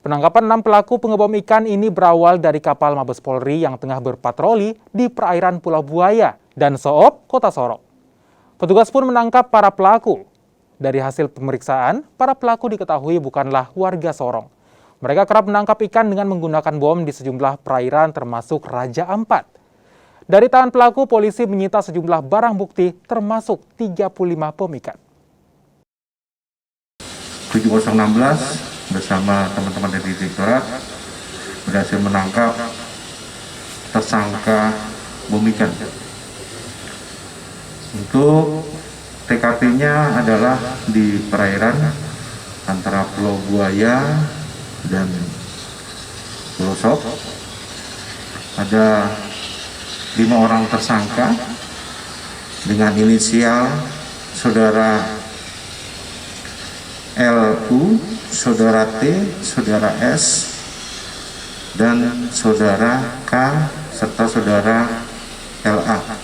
Penangkapan 6 pelaku pengebom ikan ini berawal dari kapal Mabes Polri yang tengah berpatroli di perairan Pulau Buaya dan Soop, Kota Sorong. Petugas pun menangkap para pelaku. Dari hasil pemeriksaan, para pelaku diketahui bukanlah warga Sorong. Mereka kerap menangkap ikan dengan menggunakan bom di sejumlah perairan termasuk Raja Ampat. Dari tangan pelaku, polisi menyita sejumlah barang bukti termasuk 35 bom ikan. 7016 bersama teman-teman dari Direktorat berhasil menangkap tersangka bom ikan. Untuk TKP-nya adalah di perairan antara Pulau Buaya dan Pulau Soop. Ada 5 orang tersangka dengan inisial saudara LU, saudara T, saudara S, dan saudara K, serta saudara LA.